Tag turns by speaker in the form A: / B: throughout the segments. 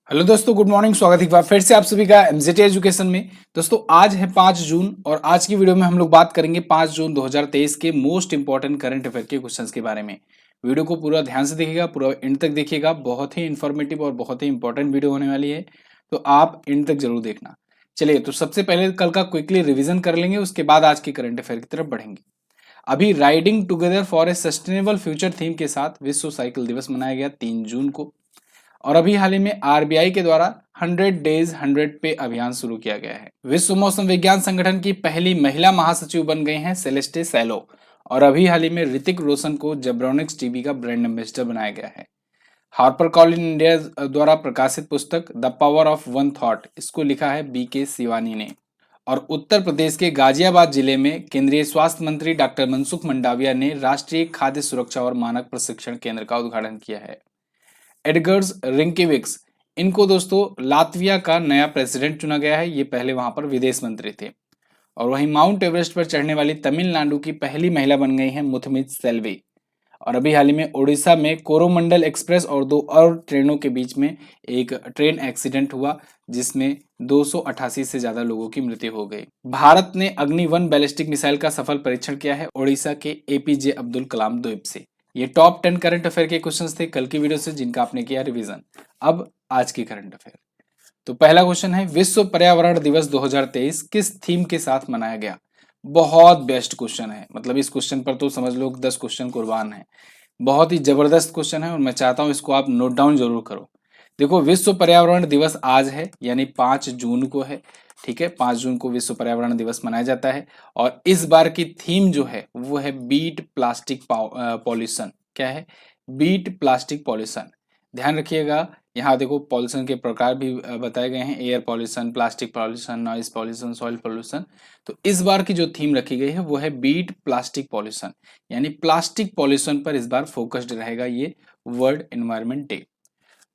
A: Hello दोस्तों, good morning. स्वागत है एक बार फिर से आप सभी का एमजेटी एजुकेशन में। दोस्तों, आज है 5 जून और आज की वीडियो में हम लोग बात करेंगे 5 जून 2023 के मोस्ट इंपॉर्टेंट करंट अफेयर के क्वेश्चंस के बारे में। वीडियो को पूरा ध्यान से देखिएगा, पूरा एंड तक देखिएगा। बहुत ही इंफॉर्मेटिव और बहुत ही इंपॉर्टेंट वीडियो होने वाली है, तो आप एंड तक जरूर देखना। चलिए, तो सबसे पहले कल का क्विकली रिविजन कर लेंगे, उसके बाद आज के करंट अफेयर की तरफ बढ़ेंगे। अभी riding together for a sustainable future theme के साथ विश्व साइकिल दिवस मनाया गया 3 जून को। और अभी हाल ही में आरबीआई के द्वारा 100 डेज 100 पे अभियान शुरू किया गया है। विश्व मौसम विज्ञान संगठन की पहली महिला महासचिव बन गई हैं सेलेस्टे सैलो। और अभी हाल ही में ऋतिक रोशन को जेब्रोनिक्स टीवी का ब्रांड एम्बेसडर बनाया गया है। हार्पर कॉलिन इंडिया द्वारा प्रकाशित पुस्तक the power of one thought, इसको लिखा है बीके शिवानी ने। और उत्तर प्रदेश के गाजियाबाद जिले में केंद्रीय स्वास्थ्य मंत्री डॉक्टर मनसुख मंडाविया ने राष्ट्रीय खाद्य सुरक्षा और मानक प्रशिक्षण केंद्र का उद्घाटन किया है। एडगर्स रिंकेविक्स, इनको दोस्तों लातविया का नया प्रेसिडेंट चुना गया है। ये पहले वहां पर विदेश मंत्री थे। और वहीं माउंट एवरेस्ट पर चढ़ने वाली तमिलनाडु की पहली महिला बन गई है मुथमित सेल्वी। और अभी हाल ही में ओडिशा में कोरोमंडल एक्सप्रेस और 2 और ट्रेनों के बीच में एक ट्रेन एक्सीडेंट हुआ, जिसमें 288 से ज्यादा लोगों की मृत्यु हो गई। भारत ने अग्नि 1 बैलिस्टिक मिसाइल का सफल परीक्षण किया है ओडिशा के एपीजे अब्दुल कलाम द्वीप से। ये टॉप 10 करंट अफेयर के क्वेश्चंस थे कल की वीडियो से, जिनका आपने किया रिवीजन। अब आज की करंट अफेयर। तो पहला क्वेश्चन है, विश्व पर्यावरण दिवस 2023 किस थीम के साथ मनाया गया? बहुत बेस्ट क्वेश्चन है, मतलब इस क्वेश्चन पर तो समझ लो 10 क्वेश्चन कुर्बान है। बहुत ही जबरदस्त क्वेश्चन है और मैं चाहता हूं इसको आप नोट डाउन जरूर करो। देखो, विश्व पर्यावरण दिवस आज है, यानी 5 जून को है। ठीक है, 5 जून को विश्व पर्यावरण दिवस मनाया जाता है। और इस बार की थीम जो है वो है बीट प्लास्टिक पॉल्यूशन। क्या है? Beat plastic pollution. ध्यान रखिएगा, यहाँ देखो पॉल्यूशन के प्रकार भी बताए गए हैं। Air pollution, plastic pollution, noise pollution, soil pollution. तो इस बार की जो थीम रखी गई है वो है बीट प्लास्टिक पॉल्यूशन, यानी प्लास्टिक पॉल्यूशन पर इस बार फोकस्ड रहेगा ये वर्ल्ड एनवायरनमेंट डे।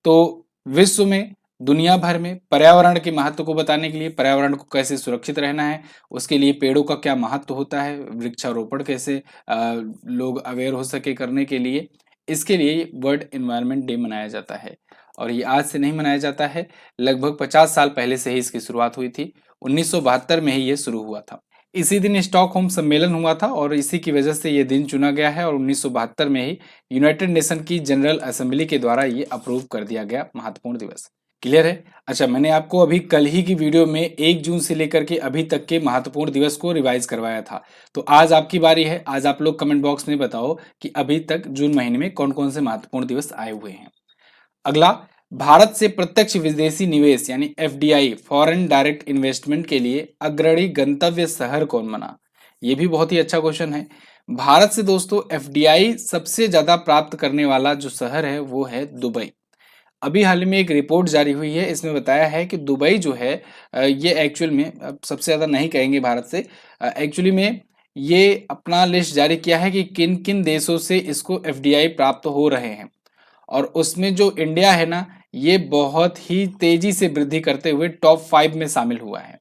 A: तो विश्व में, दुनिया भर में पर्यावरण के महत्व को बताने के लिए, पर्यावरण को कैसे सुरक्षित रहना है, उसके लिए पेड़ों का क्या महत्व होता है, वृक्षारोपण कैसे लोग अवेयर हो सके करने के लिए, इसके लिए वर्ल्ड एनवायरनमेंट डे मनाया जाता है। और ये आज से नहीं मनाया जाता है, लगभग 50 साल पहले से ही इसकी शुरुआत हुई थी। 1972 में ही ये शुरू हुआ था। इसी दिन स्टॉकहोम सम्मेलन हुआ था और इसी की वजह से ये दिन चुना गया है। और 1972 में ही यूनाइटेड नेशन की जनरल असेंबली के द्वारा ये अप्रूव कर दिया गया महत्वपूर्ण दिवस। क्लियर है? अच्छा, मैंने आपको अभी कल ही की वीडियो में 1 जून से लेकर के अभी तक के महत्वपूर्ण दिवस को रिवाइज करवाया था। तो आज आपकी बारी है। आज आप लोग कमेंट बॉक्स में बताओ कि अभी तक जून महीने में कौन कौन से महत्वपूर्ण दिवस आए हुए हैं। अगला, भारत से प्रत्यक्ष विदेशी निवेश यानी एफडीआई, फॉरेन डायरेक्ट इन्वेस्टमेंट के लिए अग्रणी गंतव्य शहर कौन बना? ये भी बहुत ही अच्छा क्वेश्चन है। भारत से दोस्तों एफडीआई सबसे ज्यादा प्राप्त करने वाला जो शहर है वो है दुबई। अभी हाल ही में एक रिपोर्ट जारी हुई है, इसमें बताया है कि दुबई जो है ये एक्चुअल में, अब सबसे ज्यादा नहीं कहेंगे भारत से, एक्चुअली में ये अपना लिस्ट जारी किया है कि किन किन देशों से इसको एफडीआई प्राप्त हो रहे हैं। और उसमें जो इंडिया है ना, ये बहुत ही तेजी से वृद्धि करते हुए टॉप 5 में शामिल हुआ है।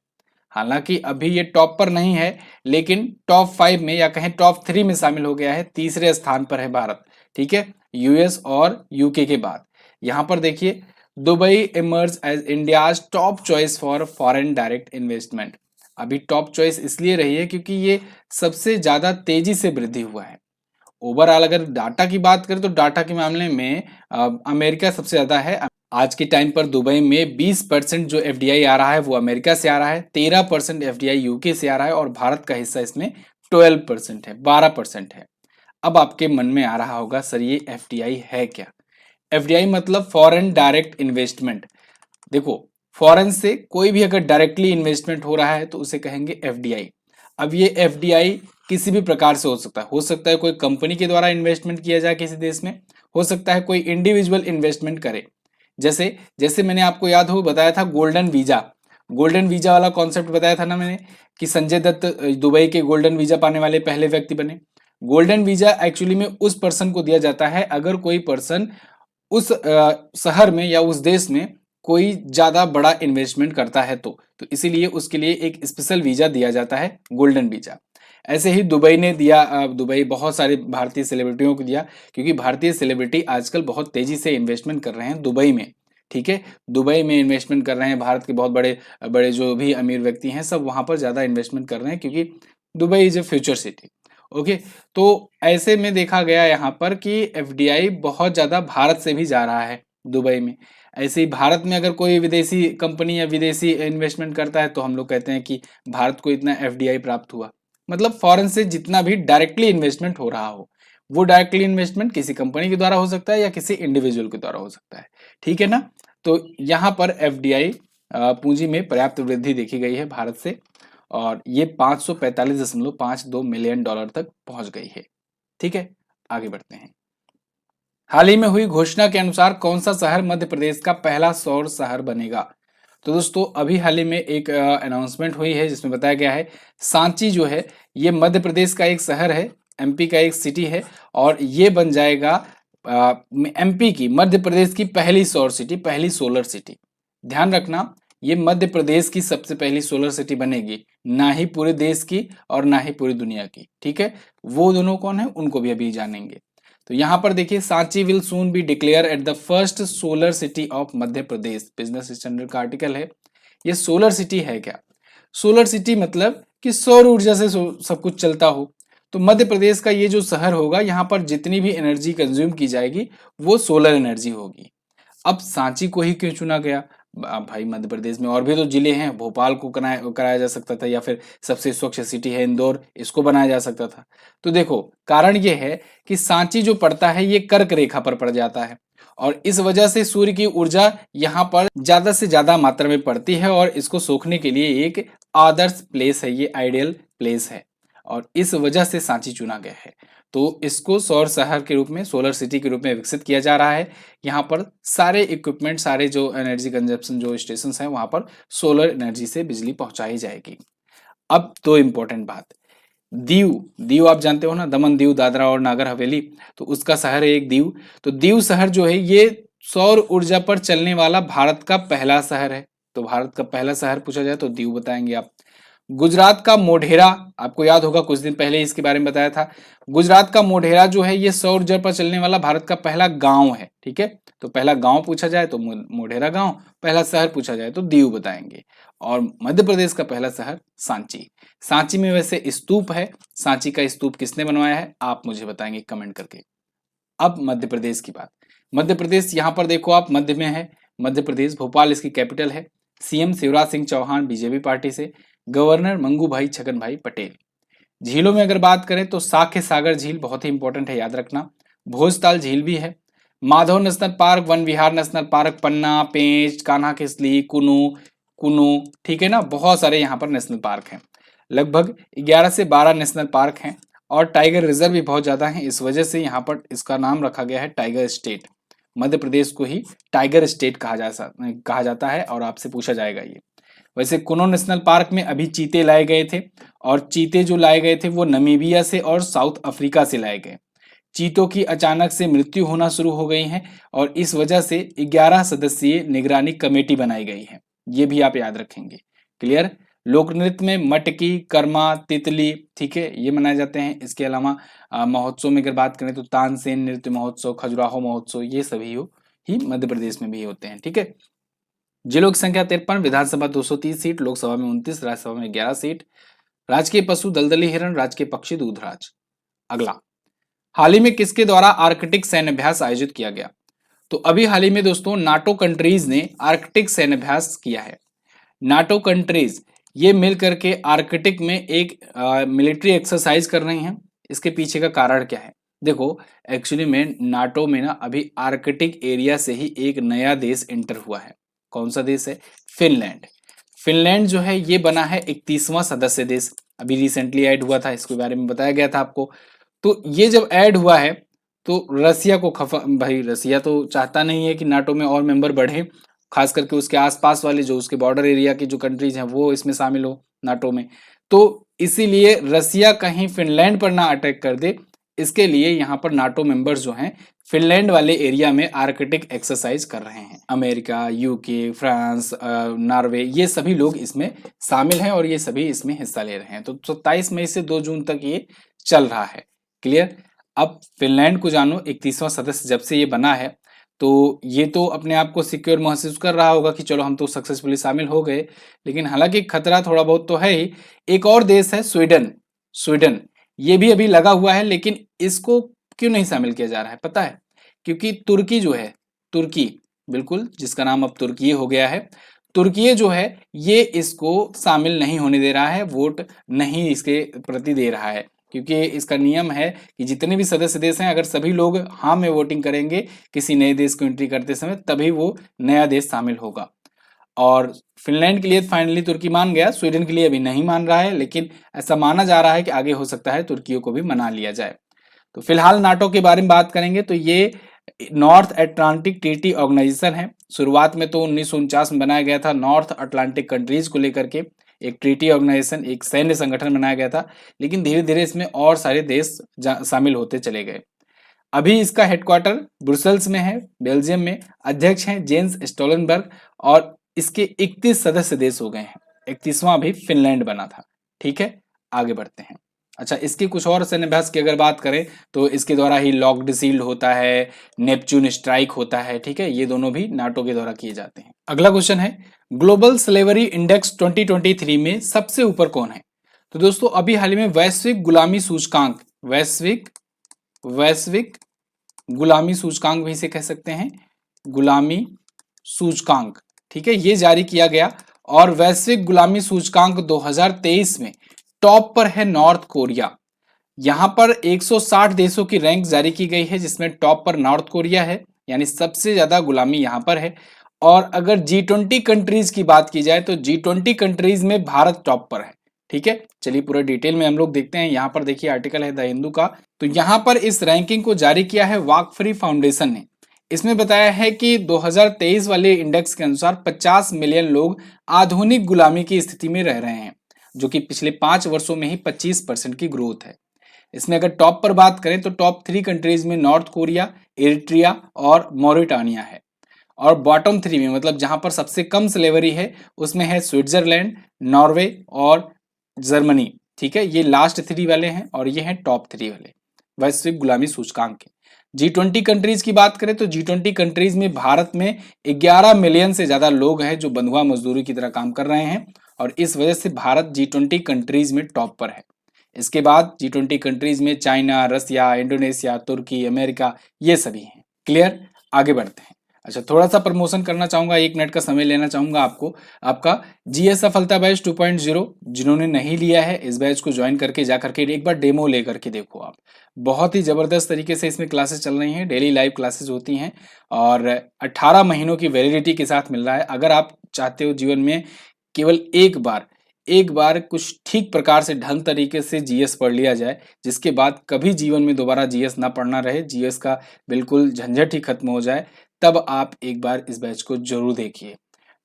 A: हालांकि अभी ये टॉप पर नहीं है, लेकिन टॉप 5 में या कहें टॉप 3 में शामिल हो गया है। तीसरे स्थान पर है भारत। ठीक है, यूएस और यूके के बाद। यहां पर देखिए, Dubai emerge as India's top choice for foreign direct investment. अभी टॉप चॉइस इसलिए रही है क्योंकि ये सबसे ज्यादा तेजी से वृद्धि हुआ है। ओवरऑल अगर डाटा की बात करें तो डाटा के मामले में अमेरिका सबसे ज्यादा है। आज के टाइम पर दुबई में 20% जो एफडीआई आ रहा है वो अमेरिका से आ रहा है, 13% एफडीआई यूके से आ रहा है और भारत का हिस्सा इसमें 12% है, 12% है। अब आपके मन में आ रहा होगा, सर ये एफडीआई है क्या? एफडीआई मतलब फॉरेन डायरेक्ट इन्वेस्टमेंट। देखो, फॉरेन से कोई भी अगर डायरेक्टली इन्वेस्टमेंट हो रहा है तो उसे कहेंगे एफडीआई। अब ये एफडीआई किसी भी प्रकार से हो सकता है कोई कंपनी के द्वारा इन्वेस्टमेंट किया जाए किसी देश में, हो सकता है कोई इंडिविजुअल इन्वेस्टमेंट करे। जैसे जैसे मैंने आपको याद हो बताया था गोल्डन वीजा, गोल्डन वीजा वाला कॉन्सेप्ट बताया था ना मैंने, कि संजय दत्त दुबई के गोल्डन वीजा पाने वाले पहले व्यक्ति बने। गोल्डन वीजा एक्चुअली में उस पर्सन को दिया जाता है अगर कोई पर्सन उस शहर में या उस देश में कोई ज्यादा बड़ा इन्वेस्टमेंट करता है तो इसीलिए उसके लिए एक स्पेशल वीजा दिया जाता है, गोल्डन वीजा। ऐसे ही दुबई ने दिया, दुबई बहुत सारे भारतीय सेलिब्रिटियों को दिया, क्योंकि भारतीय सेलिब्रिटी आजकल बहुत तेजी से इन्वेस्टमेंट कर रहे हैं दुबई में। ठीक है, दुबई में इन्वेस्टमेंट कर रहे हैं, भारत के बहुत बड़े बड़े जो भी अमीर व्यक्ति हैं सब वहां पर ज्यादा इन्वेस्टमेंट कर रहे हैं, क्योंकि Dubai is a future city. Okay, तो ऐसे में देखा गया यहाँ पर कि एफडीआई बहुत ज्यादा भारत से भी जा रहा है दुबई में। ऐसे ही भारत में अगर कोई विदेशी कंपनी या विदेशी इन्वेस्टमेंट करता है तो हम लोग कहते हैं कि भारत को इतना एफडीआई प्राप्त हुआ। मतलब फॉरेन से जितना भी डायरेक्टली इन्वेस्टमेंट हो रहा हो, वो डायरेक्टली इन्वेस्टमेंट किसी कंपनी के द्वारा हो सकता है या किसी इंडिविजुअल के द्वारा हो सकता है, ठीक है ना। तो यहाँ पर एफडीआई पूंजी में पर्याप्त वृद्धि देखी गई है भारत से, और ये 545.52 मिलियन डॉलर तक पहुंच गई है। ठीक है, आगे बढ़ते हैं। हाल ही में हुई घोषणा के अनुसार कौन सा शहर मध्य प्रदेश का पहला सौर शहर बनेगा? तो दोस्तों अभी हाल ही में एक अनाउंसमेंट हुई है जिसमें बताया गया है सांची जो है ये मध्य प्रदेश का एक शहर है, एमपी का एक सिटी है, और ये बन जाएगा एमपी की, मध्य प्रदेश की पहली सौर सिटी, पहली सोलर सिटी। ध्यान रखना, ये मध्य प्रदेश की सबसे पहली सोलर सिटी बनेगी, ना ही पूरे देश की और ना ही पूरी दुनिया की। ठीक है, वो दोनों कौन है उनको भी अभी जानेंगे। तो यहां पर देखिए, Sanchi will soon be declare at the first solar city of Madhya Pradesh, business standard का आर्टिकल है। ये सोलर सिटी है क्या? सोलर सिटी मतलब कि सौर ऊर्जा से सब कुछ चलता हो। तो मध्य प्रदेश का ये जो शहर होगा, यहाँ पर जितनी भी एनर्जी कंज्यूम की जाएगी वो सोलर एनर्जी होगी। अब सांची को ही क्यों चुना गया? भाई मध्य प्रदेश में और भी तो जिले हैं, भोपाल को कराया जा सकता था, या फिर सबसे स्वच्छ सिटी है इंदौर, इसको बनाया जा सकता था। तो देखो कारण ये है कि सांची जो पड़ता है ये कर्क रेखा पर पड़ जाता है, और इस वजह से सूर्य की ऊर्जा यहाँ पर ज्यादा से ज्यादा मात्रा में पड़ती है, और इसको सोखने के लिए एक आदर्श प्लेस है, ये आइडियल प्लेस है, और इस वजह से सांची चुना गया है। तो इसको सौर शहर के रूप में, सोलर सिटी के रूप में विकसित किया जा रहा है। यहाँ पर सारे इक्विपमेंट, सारे जो एनर्जी कंजप्शन जो स्टेशन हैं वहां पर सोलर एनर्जी से बिजली पहुंचाई जाएगी। अब दो इंपॉर्टेंट बात, दीव, दीव आप जानते हो ना, दमन दीव दादरा और नागर हवेली, तो उसका शहर है एक दीव। तो दीव शहर जो है ये सौर ऊर्जा पर चलने वाला भारत का पहला शहर है। तो भारत का पहला शहर पूछा जाए तो दीव बताएंगे आप। गुजरात का मोढेरा, आपको याद होगा कुछ दिन पहले इसके बारे में बताया था। गुजरात का मोढेरा जो है ये सौर ऊर्जा पर चलने वाला भारत का पहला गांव है। ठीक है, तो पहला गांव पूछा जाए तो मोढेरा गांव, पहला शहर पूछा जाए तो दीव बताएंगे। और मध्य प्रदेश का पहला शहर सांची। सांची में वैसे स्तूप है, सांची का स्तूप किसने बनवाया है आप मुझे बताएंगे कमेंट करके। अब मध्य प्रदेश की बात, मध्य प्रदेश यहाँ पर देखो आप मध्य में है, मध्य प्रदेश, भोपाल इसकी कैपिटल है। CM Shivraj Singh Chouhan BJP party से, गवर्नर मंगू भाई छगन भाई पटेल। झीलों में अगर बात करें तो साख्य सागर झील बहुत ही इंपॉर्टेंट है, याद रखना। भोजताल झील भी है। माधव नेशनल पार्क, वन विहार नेशनल पार्क, पन्ना, पेंच, कान्हा किसली, कुनू, कुनू, ठीक है ना, बहुत सारे यहाँ पर नेशनल पार्क हैं। लगभग 11 से 12 नेशनल पार्क हैं, और टाइगर रिजर्व भी बहुत ज्यादा हैं। इस वजह से यहाँ पर इसका नाम रखा गया है टाइगर स्टेट। मध्य प्रदेश को ही टाइगर स्टेट कहा जाता है, और आपसे पूछा जाएगा ये। वैसे कुनो नेशनल पार्क में अभी चीते लाए गए थे, और चीते जो लाए गए थे वो नमीबिया से और साउथ अफ्रीका से लाए गए। चीतों की अचानक से मृत्यु होना शुरू हो गई है, और इस वजह से 11 सदस्यीय निगरानी कमेटी बनाई गई है। ये भी आप याद रखेंगे। क्लियर? लोक नृत्य में मटकी, कर्मा, तितली, ठीक है, ये मनाए जाते हैं। इसके अलावा महोत्सव में अगर बात करें तो तानसेन नृत्य महोत्सव, खजुराहो महोत्सव, ये सभी ही मध्य प्रदेश में भी होते हैं। ठीक है, जिलों की संख्या 53, विधानसभा 230 सीट, लोकसभा में 29, राज्यसभा में 11 सीट। राजकीय पशु दलदली हिरण, राजकीय पक्षी दूधराज। अगला, हाल ही में किसके द्वारा आर्कटिक सैन्याभ्यास आयोजित किया गया? तो अभी हाल ही में दोस्तों नाटो कंट्रीज ने आर्कटिक सैन्याभ्यास किया है। नाटो कंट्रीज ये मिल करके आर्कटिक में एक मिलिट्री एक्सरसाइज कर रही हैं। इसके पीछे का कारण क्या है? देखो एक्चुअली में नाटो में ना अभी आर्कटिक एरिया से ही एक नया देश एंटर हुआ है। कौन सा देश है? फिनलैंड। फिनलैंड जो है ये बना है 31वां सदस्य देश, अभी रिसेंटली ऐड हुआ था, इसके बारे में बताया गया था आपको। तो ये जब ऐड हुआ है तो रसिया को भाई रसिया तो चाहता नहीं है कि नाटो में और मेंबर बढ़े, खास करके उसके आसपास वाले जो उसके बॉर्डर एरिया की जो कंट्रीज हैं वो इसमें शामिल हो नाटो में। तो इसीलिए रसिया कहीं फिनलैंड पर ना अटैक कर दे, इसके लिए यहाँ पर नाटो मेंबर्स जो हैं फिनलैंड वाले एरिया में आर्कटिक एक्सरसाइज कर रहे हैं। अमेरिका, यूके, फ्रांस, नॉर्वे, ये सभी लोग इसमें शामिल हैं और ये सभी इसमें हिस्सा ले रहे हैं। तो 27 मई से 2 जून तक ये चल रहा है। क्लियर? अब फिनलैंड को जानो, 31वां सदस्य जब से ये बना है तो ये तो अपने आप को सिक्योर महसूस कर रहा होगा कि चलो हम तो सक्सेसफुली शामिल हो गए, लेकिन हालांकि खतरा थोड़ा बहुत तो है ही। एक और देश है स्वीडन। स्वीडन ये भी अभी लगा हुआ है, लेकिन इसको क्यों नहीं शामिल किया जा रहा है पता है? क्योंकि तुर्की जो है, तुर्की, बिल्कुल जिसका नाम अब तुर्की हो गया है, तुर्की जो है ये इसको शामिल नहीं होने दे रहा है, वोट नहीं इसके प्रति दे रहा है, क्योंकि इसका नियम है कि जितने भी सदस्य देश हैं अगर सभी लोग हाँ में वोटिंग करेंगे किसी नए देश को एंट्री करते समय, तभी वो नया देश शामिल होगा। और फिनलैंड के लिए फाइनली तुर्की मान गया, स्वीडन के लिए अभी नहीं मान रहा है, लेकिन ऐसा माना जा रहा है कि आगे हो सकता है तुर्की को भी मना लिया जाए। तो फिलहाल नाटो के बारे में बात करेंगे तो ये नॉर्थ अटलांटिक ट्रीटी ऑर्गेनाइजेशन है। शुरुआत में तो 1949 में बनाया गया था, नॉर्थ अटलांटिक कंट्रीज को लेकर के एक ट्रीटी ऑर्गेनाइजेशन, एक सैन्य संगठन बनाया गया था, लेकिन धीरे धीरे इसमें और सारे देश शामिल होते चले गए। अभी इसका हेडक्वार्टर ब्रुसेल्स में है, बेल्जियम में। अध्यक्ष हैं जेंस स्टोलनबर्ग और इसके 31 सदस्य देश हो गए हैं, 31वां अभी फिनलैंड बना था। ठीक है, आगे बढ़ते हैं। अच्छा, इसके कुछ और सैन्य अभ्यास की अगर बात करें तो इसके द्वारा ही लॉक्ड शील्ड होता है, नेपच्यून स्ट्राइक होता है। ठीक है, ये दोनों भी नाटो के द्वारा किए जाते हैं। अगला क्वेश्चन है, ग्लोबल स्लेवरी इंडेक्स 2023 में सबसे ऊपर कौन है? तो दोस्तों अभी हाल ही में वैश्विक गुलामी सूचकांक, वैश्विक गुलामी सूचकांक भी इसे कह सकते हैं, गुलामी सूचकांक, ठीक है, ये जारी किया गया। और वैश्विक गुलामी सूचकांक 2023 में टॉप पर है नॉर्थ कोरिया। यहां पर 160 देशों की रैंक जारी की गई है, जिसमें टॉप पर नॉर्थ कोरिया है, यानी सबसे ज्यादा गुलामी यहां पर है। और अगर G20 कंट्रीज की बात की जाए तो G20 कंट्रीज में भारत टॉप पर है। ठीक है, चलिए पूरा डिटेल में हम लोग देखते हैं। यहाँ पर देखिए आर्टिकल है द हिंदू का, तो यहाँ पर इस रैंकिंग को जारी किया है वॉक फ्री फाउंडेशन ने। इसमें बताया है कि 2023 वाले इंडेक्स के अनुसार 50 मिलियन लोग आधुनिक गुलामी की स्थिति में रह रहे हैं, जो कि पिछले 5 वर्षों में ही 25% की ग्रोथ है। इसमें अगर टॉप पर बात करें तो टॉप 3 कंट्रीज में नॉर्थ कोरिया, एरिट्रिया और मॉरिटानिया है। और बॉटम 3 में, मतलब जहां पर सबसे कम स्लेवरी है, उसमें है स्विट्जरलैंड, नॉर्वे और जर्मनी। ठीक है, ये लास्ट 3 वाले हैं और ये हैं टॉप 3 वाले वैश्विक गुलामी सूचकांक के। G20 कंट्रीज की बात करें तो G20 कंट्रीज में भारत में 11 मिलियन से ज्यादा लोग हैं जो बंधुआ मजदूरी की तरह काम कर रहे हैं, और इस वजह से भारत G20 कंट्रीज में टॉप पर है। इसके बाद G20 कंट्रीज में चाइना, रसिया, इंडोनेशिया, तुर्की, अमेरिका, ये सभी हैं। क्लियर, आगे बढ़ते हैं। अच्छा, थोड़ा सा प्रमोशन करना चाहूंगा, 1 मिनट का समय लेना चाहूंगा आपको। आपका जीएस सफलता बैच 2.0 जिन्होंने नहीं लिया है, इस बैच को ज्वाइन करके जा करके एक बार डेमो ले करके देखो आप। बहुत ही जबरदस्त तरीके से इसमें क्लासेस चल रही हैं, डेली लाइव क्लासेस होती हैं और 18 महीनों की वैलिडिटी के साथ मिल रहा है। अगर आप चाहते हो जीवन में केवल एक बार कुछ ठीक प्रकार से ढंग तरीके से जीएस पढ़ लिया जाए, जिसके बाद कभी जीवन में दोबारा जीएस ना पढ़ना रहे, जीएस का बिल्कुल झंझट ही खत्म हो जाए, तब आप एक बार इस बैच को जरूर देखिए।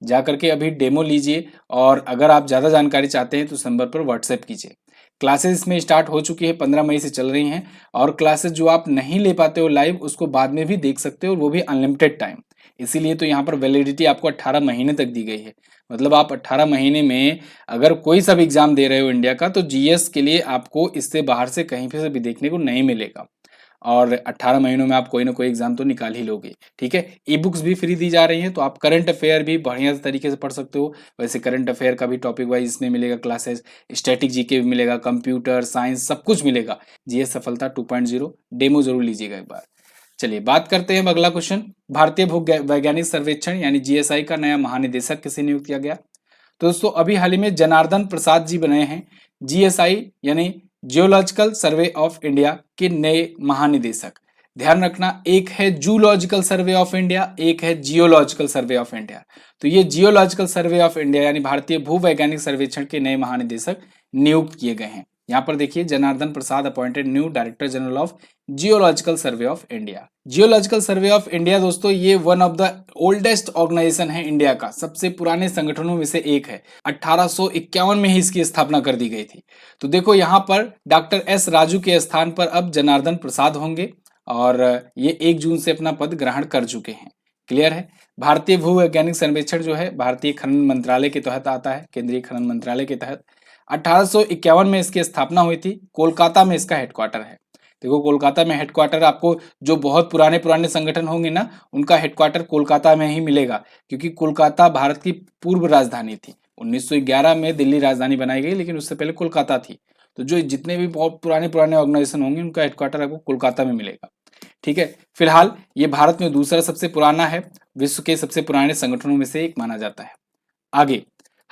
A: जा करके अभी डेमो लीजिए, और अगर आप ज़्यादा जानकारी चाहते हैं तो इस नंबर पर व्हाट्सएप कीजिए। क्लासेस इसमें स्टार्ट हो चुकी है, 15 मई से चल रही हैं, और क्लासेस जो आप नहीं ले पाते हो लाइव, उसको बाद में भी देख सकते हो, वो भी अनलिमिटेड टाइम। इसीलिए तो यहाँ पर वैलिडिटी आपको 18 महीने तक दी गई है। मतलब आप 18 महीने में अगर कोई सा भी एग्जाम दे रहे हो इंडिया का, तो जीएस के लिए आपको इससे बाहर से कहीं पे से भी देखने को नहीं मिलेगा, और 18 महीनों में आप कोई ना कोई एग्जाम तो निकाल ही लोगे। ठीक है, ई बुक्स भी फ्री दी जा रही हैं, तो आप करंट अफेयर भी बढ़िया तरीके से पढ़ सकते हो। वैसे करंट अफेयर का भी टॉपिक वाइज इसमें मिलेगा क्लासेस, स्टैटिक जीके भी मिलेगा, कंप्यूटर साइंस सब कुछ मिलेगा। जीएस सफलता 2.0 डेमो जरूर लीजिएगा एक बार। चलिए बात करते हैं अगला क्वेश्चन। भारतीय भू वैज्ञानिक सर्वेक्षण यानी जीएसआई का नया महानिदेशक किसे नियुक्त किया गया? तो दोस्तों अभी हाल ही में जनार्दन प्रसाद जी बने हैं जीएसआई यानी जियोलॉजिकल सर्वे ऑफ इंडिया के नए महानिदेशक। ध्यान रखना, एक है जूलॉजिकल सर्वे ऑफ इंडिया, एक है जियोलॉजिकल सर्वे ऑफ इंडिया। तो ये जियोलॉजिकल सर्वे ऑफ इंडिया यानी भारतीय भू वैज्ञानिक सर्वेक्षण के नए महानिदेशक नियुक्त किए गए हैं। यहाँ पर देखिए, Janardan Prasad appointed new director general of Geological Survey of India. Geological Survey of India दोस्तों ये one of the oldest organisation है इंडिया का, सबसे पुराने संगठनों में से एक है। 1851 में ही इसकी स्थापना कर दी गई थी। तो देखो यहाँ पर डॉक्टर एस राजू के स्थान पर अब जनार्दन प्रसाद होंगे, और ये 1 जून से अपना पद ग्रहण कर चुके हैं। क्लियर है। भारतीय भू वैज्ञानिक सर्वेक्षण जो है भारतीय खनन मंत्रालय के तहत आता है, केंद्रीय खनन मंत्रालय के तहत। 1851 में इसकी स्थापना हुई थी, कोलकाता में इसका हेडक्वार्टर है। देखो कोलकाता में हेडक्वार्टर आपको जो बहुत पुराने पुराने संगठन होंगे ना, उनका हेडक्वार्टर कोलकाता में ही मिलेगा, क्योंकि कोलकाता भारत की पूर्व राजधानी थी। 1911 में दिल्ली राजधानी बनाई गई, लेकिन उससे पहले कोलकाता थी। तो जो जितने भी बहुत पुराने पुराने ऑर्गेनाइजेशन होंगे, उनका हेडक्वार्टर आपको कोलकाता में मिलेगा। ठीक है, फिलहाल ये भारत में दूसरा सबसे पुराना है, विश्व के सबसे पुराने संगठनों में से एक माना जाता है। आगे,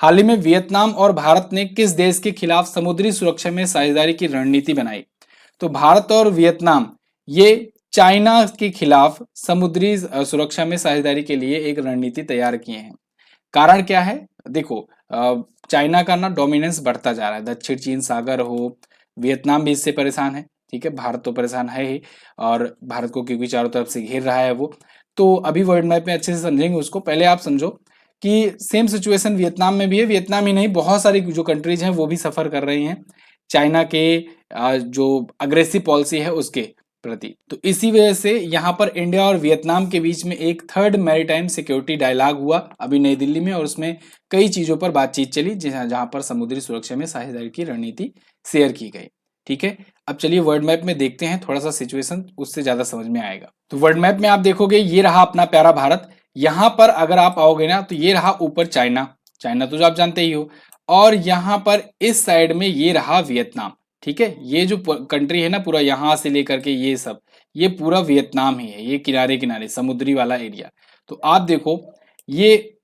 A: हाल ही में वियतनाम और भारत ने किस देश के खिलाफ समुद्री सुरक्षा में साझेदारी की रणनीति बनाई? तो भारत और वियतनाम ये चाइना के खिलाफ समुद्री सुरक्षा में साझेदारी के लिए एक रणनीति तैयार किए हैं। कारण क्या है? देखो, चाइना का ना डोमिनेंस बढ़ता जा रहा है, दक्षिण चीन सागर हो, वियतनाम भी इससे परेशान है। ठीक है, भारत तो परेशान है ही, और भारत को क्योंकि चारों तरफ से घेर रहा है वो। तो अभी वर्ल्ड मैप में अच्छे से समझेंगे उसको। पहले आप समझो कि सेम सिचुएशन वियतनाम में भी है। वियतनाम ही नहीं, बहुत सारी जो कंट्रीज हैं वो भी सफर कर रही हैं चाइना के जो अग्रेसिव पॉलिसी है उसके प्रति। तो इसी वजह से यहाँ पर इंडिया और वियतनाम के बीच में एक थर्ड मैरीटाइम सिक्योरिटी डायलॉग हुआ अभी नई दिल्ली में, और उसमें कई चीजों पर बातचीत चली, जहां पर समुद्री सुरक्षा में साझेदारी की रणनीति शेयर की गई। ठीक है, अब चलिए वर्ल्ड मैप में देखते हैं, थोड़ा सा सिचुएशन उससे ज्यादा समझ में आएगा। तो वर्ल्ड मैप में आप देखोगे, ये रहा अपना प्यारा भारत। यहाँ पर अगर आप आओगे ना, तो ये रहा ऊपर चाइना, चाइना तो जो आप जानते ही हो, और यहाँ पर इस साइड में ये रहा वियतनाम। ठीक है, ये जो कंट्री है ना पूरा, यहाँ से लेकर के ये सब, ये पूरा वियतनाम ही है, ये किनारे किनारे समुद्री वाला एरिया। तो आप देखो, ये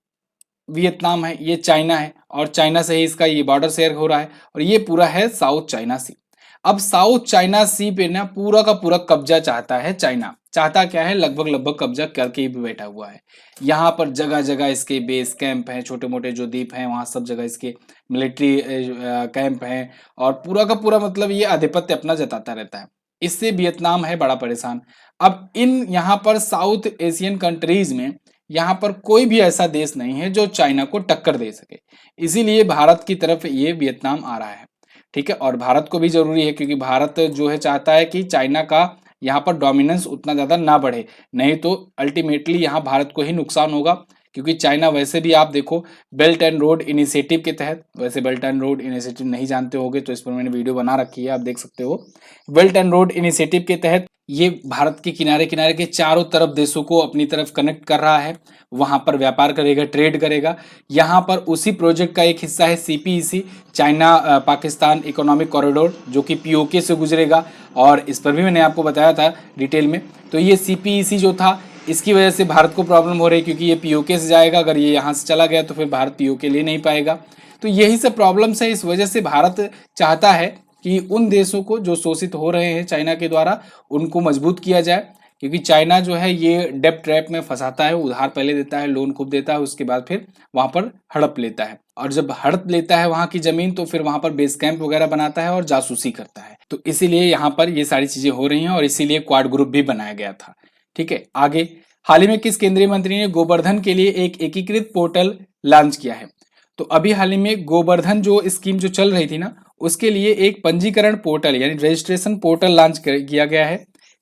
A: वियतनाम है, ये चाइना है, और चाइना से ही इसका ये बॉर्डर शेयर हो रहा है, और ये पूरा है साउथ चाइना सी। अब साउथ चाइना सी पे ना पूरा का पूरा कब्जा चाहता है चाइना। चाहता क्या है? लगभग लगभग कब्जा करके ही बैठा हुआ है। यहाँ पर जगह जगह इसके बेस कैंप हैं, छोटे मोटे जो द्वीप हैं वहाँ सब जगह इसके मिलिट्री कैंप हैं, और पूरा का पूरा मतलब ये आधिपत्य अपना जताता रहता है। इससे वियतनाम है बड़ा परेशान। अब इन यहाँ पर साउथ एशियन कंट्रीज में यहाँ पर कोई भी ऐसा देश नहीं है जो चाइना को टक्कर दे सके, इसीलिए भारत की तरफ ये वियतनाम आ रहा है। ठीक है, और भारत को भी जरूरी है, क्योंकि भारत जो है चाहता है कि चाइना का यहाँ पर डोमिनेंस उतना ज्यादा ना बढ़े, नहीं तो अल्टीमेटली यहाँ भारत को ही नुकसान होगा। क्योंकि चाइना वैसे भी आप देखो बेल्ट एंड रोड इनिशिएटिव के तहत, वैसे बेल्ट एंड रोड इनिशिएटिव नहीं जानते होगे तो इस पर मैंने वीडियो बना रखी है, आप देख सकते हो। बेल्ट एंड रोड इनिशिएटिव के तहत ये भारत के किनारे किनारे के चारों तरफ देशों को अपनी तरफ कनेक्ट कर रहा है, वहां पर व्यापार करेगा, ट्रेड करेगा। यहाँ पर उसी प्रोजेक्ट का एक हिस्सा है CPEC, China Pakistan economic corridor, जो कि पीओके से गुजरेगा, और इस पर भी मैंने आपको बताया था डिटेल में। तो ये सीपीईसी जो था, इसकी वजह से भारत को प्रॉब्लम हो रही है, क्योंकि ये पीओके से जाएगा, अगर ये यहाँ से चला गया तो फिर भारत पीओके ले नहीं पाएगा। तो यही सब प्रॉब्लम्स है, इस वजह से भारत चाहता है कि उन देशों को जो शोषित हो रहे हैं चाइना के द्वारा, उनको मजबूत किया जाए। क्योंकि चाइना जो है ये डेब्ट ट्रैप में फंसाता है, उधार पहले देता है, लोन खूब देता है, उसके बाद फिर वहां पर हड़प लेता है, और जब हड़प लेता है वहां की जमीन, तो फिर वहां पर बेस कैंप वगैरह बनाता है और जासूसी करता है। तो इसीलिए यहाँ पर ये सारी चीजें हो रही हैं, और इसीलिए क्वाड ग्रुप भी बनाया गया था। ठीक है, आगे, हाल ही में किस केंद्रीय मंत्री ने गोवर्धन के लिए एक एकीकृत पोर्टल लॉन्च किया है? तो अभी हाल ही में गोवर्धन जो स्कीम जो चल रही थी ना, उसके लिए एक पंजीकरण पोर्टल यानी रजिस्ट्रेशन पोर्टल लॉन्च किया गया है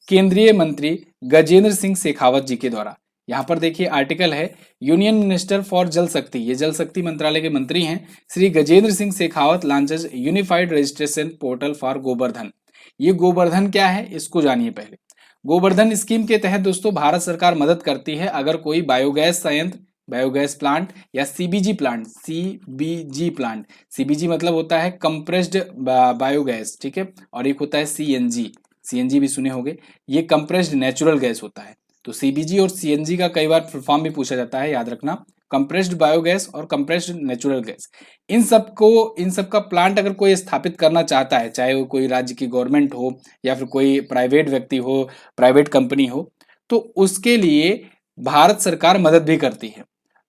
A: केंद्रीय मंत्री गजेंद्र सिंह शेखावत जी के द्वारा। यहाँ पर देखिए आर्टिकल है, यूनियन मिनिस्टर फॉर जल शक्ति, ये जल शक्ति मंत्रालय के मंत्री हैं, Shri Gajendra Singh Shekhawat launches unified registration portal for Govardhan. ये गोवर्धन क्या है, इसको जानिए पहले। गोवर्धन स्कीम के तहत दोस्तों भारत सरकार मदद करती है, अगर कोई बायोगैस संयंत्र, बायोगैस प्लांट या CBG plant, CBG plant, CBG मतलब होता है कंप्रेस्ड बायोगैस, ठीक है, और एक होता है सीएनजी, सीएनजी भी सुने होंगे, ये कंप्रेस्ड नेचुरल गैस होता है। तो सीबीजी और सीएनजी का कई बार फुल फॉर्म भी पूछा जाता है, याद रखना, कंप्रेस्ड बायोगैस और कंप्रेस्ड नेचुरल गैस। इन सब का प्लांट अगर कोई स्थापित करना चाहता है, चाहे वो कोई राज्य की गवर्नमेंट हो या फिर कोई प्राइवेट व्यक्ति हो, प्राइवेट कंपनी हो, तो उसके लिए भारत सरकार मदद भी करती है,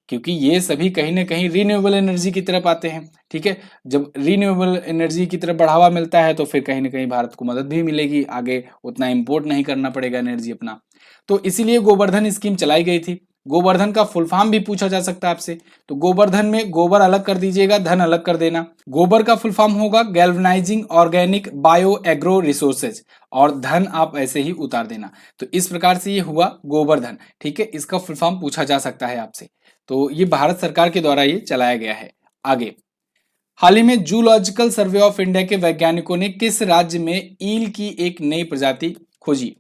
A: क्योंकि ये सभी कहीं ना कहीं रिन्यूएबल एनर्जी की तरफ आते हैं। ठीक है, जब रिन्यूएबल एनर्जी की तरफ बढ़ावा मिलता है तो फिर कहीं ना कहीं भारत को मदद भी मिलेगी, आगे उतना इंपोर्ट नहीं करना पड़ेगा एनर्जी अपना। तो इसीलिए गोवर्धन स्कीम चलाई गई थी। गोवर्धन का फुल फॉर्म भी पूछा जा सकता है आपसे, तो गोवर्धन में गोबर अलग कर दीजिएगा, धन अलग कर देना। गोबर का फुल फॉर्म होगा galvanising organic bio agro resources, और धन आप ऐसे ही उतार देना। तो इस प्रकार से ये हुआ गोवर्धन। ठीक है, इसका फुल फॉर्म पूछा जा सकता है आपसे। तो ये भारत सरकार के द्वारा ये चलाया गया है। आगे, हाल ही में जूलॉजिकल सर्वे ऑफ इंडिया के वैज्ञानिकों ने किस राज्य में ईल की एक नई प्रजाति खोजी?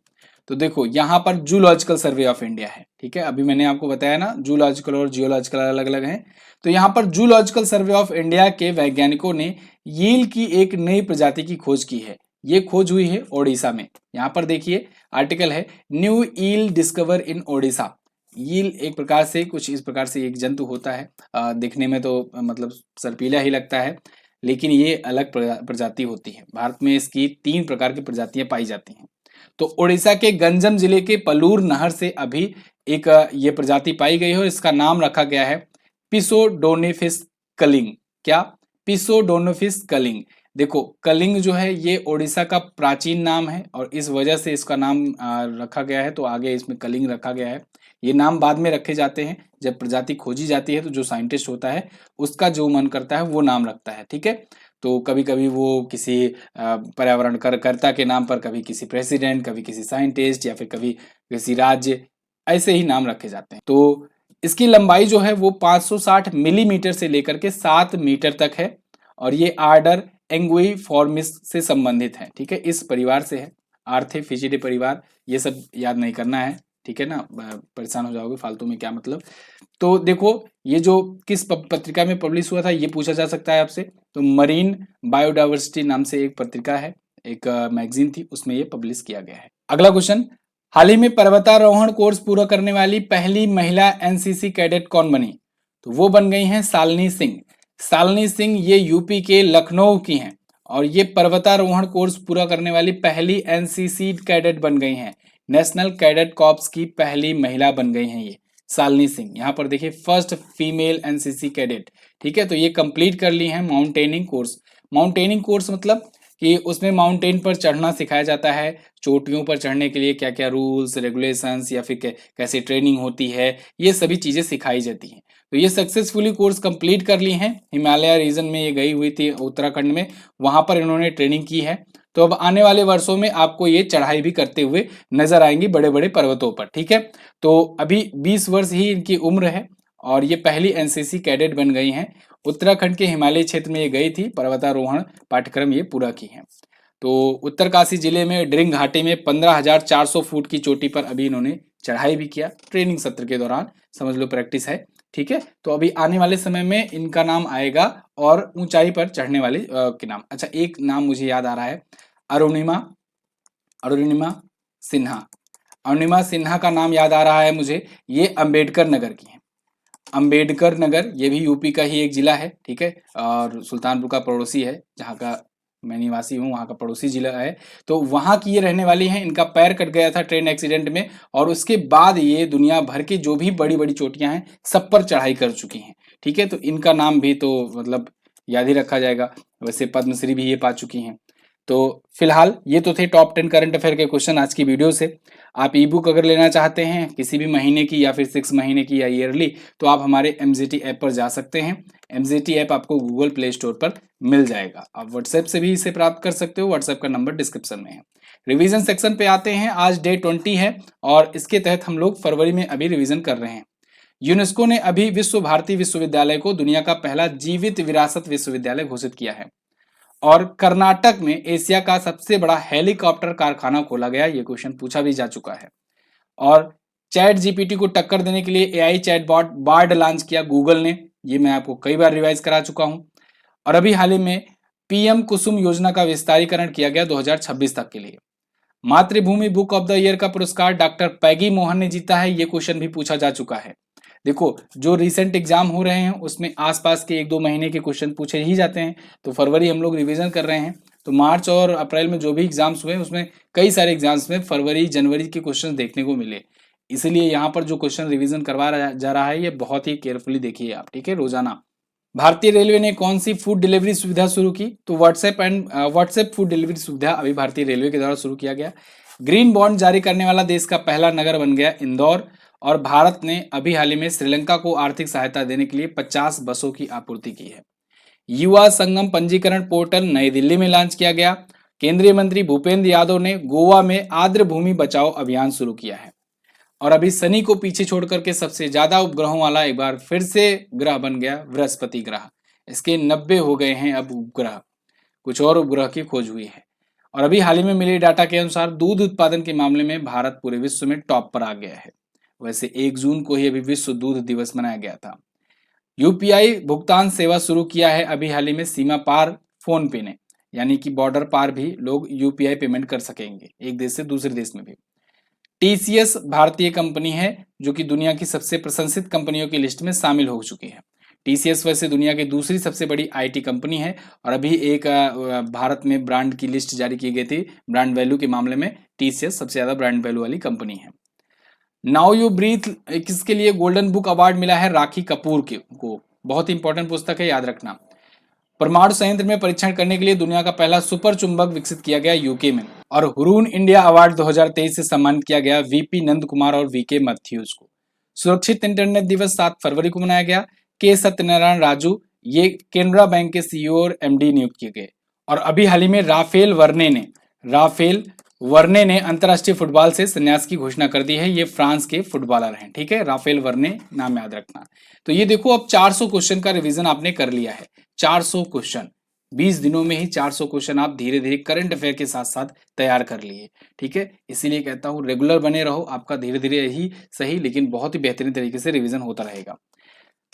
A: तो देखो यहाँ पर जूलॉजिकल सर्वे ऑफ इंडिया है, ठीक है। अभी मैंने आपको बताया ना जूलॉजिकल और जियोलॉजिकल अलग अलग हैं। तो यहाँ पर जूलॉजिकल सर्वे ऑफ इंडिया के वैज्ञानिकों ने ईल की एक नई प्रजाति की खोज की है। ये खोज हुई है ओडिशा में। यहाँ पर देखिए आर्टिकल है, new eel discover in Odisha. Eel एक प्रकार से कुछ इस प्रकार से एक जंतु होता है, दिखने में तो मतलब सर्पीला ही लगता है, लेकिन ये अलग प्रजाति होती है। भारत में इसकी 3 प्रकार की प्रजातियां पाई जाती हैं। तो उड़ीसा के गंजम जिले के पलूर नहर से अभी एक ये प्रजाति पाई गई है और इसका नाम रखा गया है पिसोडोनिफिस कलिंग। क्या? पिसोडोनिफिस कलिंग। देखो कलिंग जो है ये ओडिशा का प्राचीन नाम है और इस वजह से इसका नाम रखा गया है, तो आगे इसमें कलिंग रखा गया है। ये नाम बाद में रखे जाते हैं, जब प्रजाति खोजी जाती है तो जो साइंटिस्ट होता है उसका जो मन करता है वो नाम रखता है, ठीक है। तो कभी कभी वो किसी पर्यावरण कर्ता के नाम पर, कभी किसी प्रेसिडेंट, कभी किसी साइंटिस्ट या फिर कभी किसी राज्य, ऐसे ही नाम रखे जाते हैं। तो इसकी लंबाई जो है वो 560 मिलीमीटर से लेकर के 7 मीटर तक है और ये आर्डर एंगुई फॉर्मिस से संबंधित है, ठीक है। इस परिवार से है, आर्थेफिजिडे परिवार। ये सब याद नहीं करना है, ठीक है ना, परेशान हो जाओगे फालतू में, क्या मतलब। तो देखो ये जो किस पत्रिका में पब्लिश हुआ था ये पूछा जा सकता है आपसे। तो मरीन बायोडाइवर्सिटी नाम से एक पत्रिका है, एक मैगजीन थी, उसमें ये पब्लिश किया गया है। अगला क्वेश्चन, हाल ही में पर्वतारोहण कोर्स पूरा करने वाली पहली महिला एनसीसी कैडेट कौन बनी? तो वो बन गई हैं शालिनी सिंह। शालिनी सिंह ये यूपी के लखनऊ की हैं और ये पर्वतारोहण कोर्स पूरा करने वाली पहली एनसीसी कैडेट बन गई हैं। नेशनल कैडेट कॉर्प्स की पहली महिला बन गई हैं ये शालिनी सिंह। यहाँ पर देखिए फर्स्ट फीमेल एनसीसी कैडेट, ठीक है। तो ये कंप्लीट कर ली है माउंटेनिंग कोर्स। माउंटेनिंग कोर्स मतलब कि उसमें माउंटेन पर चढ़ना सिखाया जाता है, चोटियों पर चढ़ने के लिए क्या क्या रूल्स रेगुलेशंस या फिर कैसे ट्रेनिंग होती है, ये सभी चीज़ें सिखाई जाती हैं। तो ये सक्सेसफुली कोर्स कंप्लीट कर ली हैं। हिमालय रीजन में ये गई हुई थी, उत्तराखंड में, वहाँ पर इन्होंने ट्रेनिंग की है। तो अब आने वाले वर्षों में आपको ये चढ़ाई भी करते हुए नजर आएंगी बड़े बड़े पर्वतों पर, ठीक है। तो अभी 20 वर्ष ही इनकी उम्र है और ये पहली एनसीसी कैडेट बन गई हैं। उत्तराखंड के हिमालयी क्षेत्र में ये गई थी, पर्वतारोहण पाठ्यक्रम ये पूरा की है। तो उत्तरकाशी जिले में ड्रिंग घाटी में 15,400 फुट की चोटी पर अभी इन्होंने चढ़ाई भी किया ट्रेनिंग सत्र के दौरान, समझ लो प्रैक्टिस है, ठीक है। तो अभी आने वाले समय में इनका नाम आएगा और ऊंचाई पर चढ़ने वाले के नाम। अच्छा एक नाम मुझे याद आ रहा है, अरुणिमा सिन्हा। अरुणिमा सिन्हा का नाम याद आ रहा है मुझे, ये अंबेडकर नगर की है। अंबेडकर नगर ये भी यूपी का ही एक जिला है, ठीक है, और सुल्तानपुर का पड़ोसी है, जहाँ का मैं निवासी हूँ वहाँ का पड़ोसी जिला है। तो वहाँ की ये रहने वाली हैं। इनका पैर कट गया था ट्रेन एक्सीडेंट में और उसके बाद ये दुनिया भर की जो भी बड़ी बड़ी चोटियाँ हैं सब पर चढ़ाई कर चुकी हैं, ठीक है। तो इनका नाम भी तो मतलब याद ही रखा जाएगा। वैसे पद्मश्री भी ये पा चुकी हैं। तो फिलहाल ये तो थे टॉप 10 करंट अफेयर के क्वेश्चन आज की वीडियो से। आप ई बुक अगर लेना चाहते हैं किसी भी महीने की या फिर 6 महीने की या ईयरली, तो आप हमारे एमजीटी ऐप पर जा सकते हैं। एमजीटी ऐप आपको गूगल प्ले स्टोर पर मिल जाएगा। आप व्हाट्सएप से भी इसे प्राप्त कर सकते हो, व्हाट्सएप का नंबर डिस्क्रिप्शन में है। रिवीजन सेक्शन पे आते हैं, आज डे 20 है और इसके तहत हम लोग फरवरी में अभी रिवीजन कर रहे हैं। यूनेस्को ने अभी विश्व भारती विश्वविद्यालय को दुनिया का पहला जीवित विरासत विश्वविद्यालय घोषित किया है। और कर्नाटक में एशिया का सबसे बड़ा हेलीकॉप्टर कारखाना खोला गया, ये क्वेश्चन पूछा भी जा चुका है। और चैट जीपीटी को टक्कर देने के लिए एआई चैटबॉट बार्ड लॉन्च किया गूगल ने, ये मैं आपको कई बार रिवाइज करा चुका हूं। और अभी हाल ही में पीएम कुसुम योजना का विस्तारीकरण किया गया 2026 तक के लिए। मातृभूमि बुक ऑफ द ईयर का पुरस्कार डॉक्टर पैगी मोहन ने जीता है, ये क्वेश्चन भी पूछा जा चुका है। देखो जो रिसेंट एग्जाम हो रहे हैं उसमें आसपास के 1-2 महीने के क्वेश्चन पूछे ही जाते हैं। तो फरवरी हम लोग रिवीजन कर रहे हैं, तो मार्च और अप्रैल में जो भी एग्जाम्स हुए उसमें कई सारे एग्जाम्स में फरवरी जनवरी के क्वेश्चन देखने को मिले। इसलिए यहाँ पर जो क्वेश्चन रिवीजन करवा जा रहा है ये बहुत ही केयरफुली देखिए आप, ठीक है, रोजाना। भारतीय रेलवे ने कौन सी फूड डिलीवरी सुविधा शुरू की? तो व्हाट्सएप फूड डिलीवरी सुविधा अभी भारतीय रेलवे के द्वारा शुरू किया गया। ग्रीन बॉन्ड जारी करने वाला देश का पहला नगर बन गया इंदौर। और भारत ने अभी हाल ही में श्रीलंका को आर्थिक सहायता देने के लिए 50 बसों की आपूर्ति की है। युवा संगम पंजीकरण पोर्टल नई दिल्ली में लॉन्च किया गया। केंद्रीय मंत्री भूपेंद्र यादव ने गोवा में आर्द्र भूमि बचाओ अभियान शुरू किया है। और अभी शनि को पीछे छोड़ करके सबसे ज्यादा उपग्रहों वाला एक बार फिर से ग्रह बन गया बृहस्पति ग्रह। इसके 90 हो गए हैं अब उपग्रह, कुछ और उपग्रह की खोज हुई है। और अभी हाल ही में मिले डाटा के अनुसार दूध उत्पादन के मामले में भारत पूरे विश्व में टॉप पर आ गया है। वैसे 1 जून को ही अभी विश्व दूध दिवस मनाया गया था। यूपीआई भुगतान सेवा शुरू किया है अभी हाल ही में सीमा पार फोन पे ने, यानी कि बॉर्डर पार भी लोग यूपीआई पेमेंट कर सकेंगे, एक देश से दूसरे देश में भी। टीसीएस भारतीय कंपनी है जो कि दुनिया की सबसे प्रशंसित कंपनियों की लिस्ट में शामिल हो चुकी है। टीसीएस वैसे दुनिया की दूसरी सबसे बड़ी आईटी कंपनी है और अभी एक भारत में ब्रांड की लिस्ट जारी की गई थी, ब्रांड वैल्यू के मामले में टीसीएस सबसे ज्यादा ब्रांड वैल्यू वाली कंपनी है। नाउ यू ब्रीथ किसके लिए गोल्डन बुक अवार्ड मिला है? राखी कपूर को। बहुत इंपॉर्टेंट पुस्तक है, याद रखना। परमाणु संयंत्र में परीक्षण करने के लिए दुनिया का पहला सुपर चुंबक विकसित किया गया यूके में। और हुरून इंडिया अवार्ड 2023 से सम्मानित किया गया वीपी नंद कुमार और वीके मैथ्यूज को। सुरक्षित इंटरनेट दिवस 7 फरवरी को मनाया गया। के सत्यनारायण राजू ये केनरा बैंक के सीईओ और एमडी नियुक्त किए गए। और अभी हाल ही में राफेल वर्ने ने अंतरराष्ट्रीय फुटबॉल से संन्यास की घोषणा कर दी है। ये फ्रांस के फुटबॉलर हैं, ठीक है, राफेल वर्ने नाम याद रखना। तो ये देखो, अब 400 क्वेश्चन का रिवीजन आपने कर लिया है। 400 क्वेश्चन 20 दिनों में ही 400 क्वेश्चन आप धीरे धीरे करंट अफेयर के साथ साथ तैयार कर लिए, ठीक है। इसीलिए कहता हूं रेगुलर बने रहो, आपका धीरे धीरे ही सही लेकिन बहुत ही बेहतरीन तरीके से रिवीजन होता रहेगा।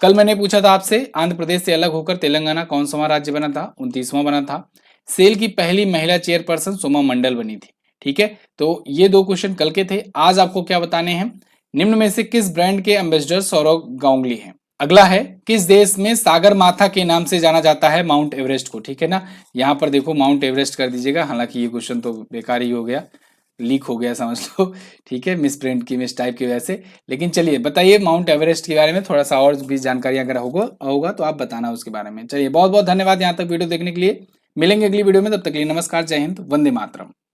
A: कल मैंने पूछा था आपसे, आंध्र प्रदेश से अलग होकर तेलंगाना कौन सा राज्य बना था? 29वां बना था। सेल की पहली महिला चेयरपर्सन सोमा मंडल बनी थी, ठीक है। तो ये 2 क्वेश्चन कल के थे। आज आपको क्या बताने हैं? निम्न में से किस ब्रांड के एम्बेसडर सौरव गांगुली हैं? अगला है, किस देश में सागर माथा के नाम से जाना जाता है माउंट एवरेस्ट को? ठीक है ना, यहाँ पर देखो माउंट एवरेस्ट कर दीजिएगा, हालांकि ये क्वेश्चन तो बेकार ही हो गया, लीक हो गया समझ लो, ठीक है, मिस प्रिंट की मिस टाइप की वजह से। लेकिन चलिए बताइए माउंट एवरेस्ट के बारे में थोड़ा सा और भी जानकारी अगर होगा तो आप बताना उसके बारे में। चलिए बहुत बहुत धन्यवाद यहाँ तक वीडियो देखने के लिए। मिलेंगे अगली वीडियो में, तब तक के लिए नमस्कार, जय हिंद, वंदे मातरम।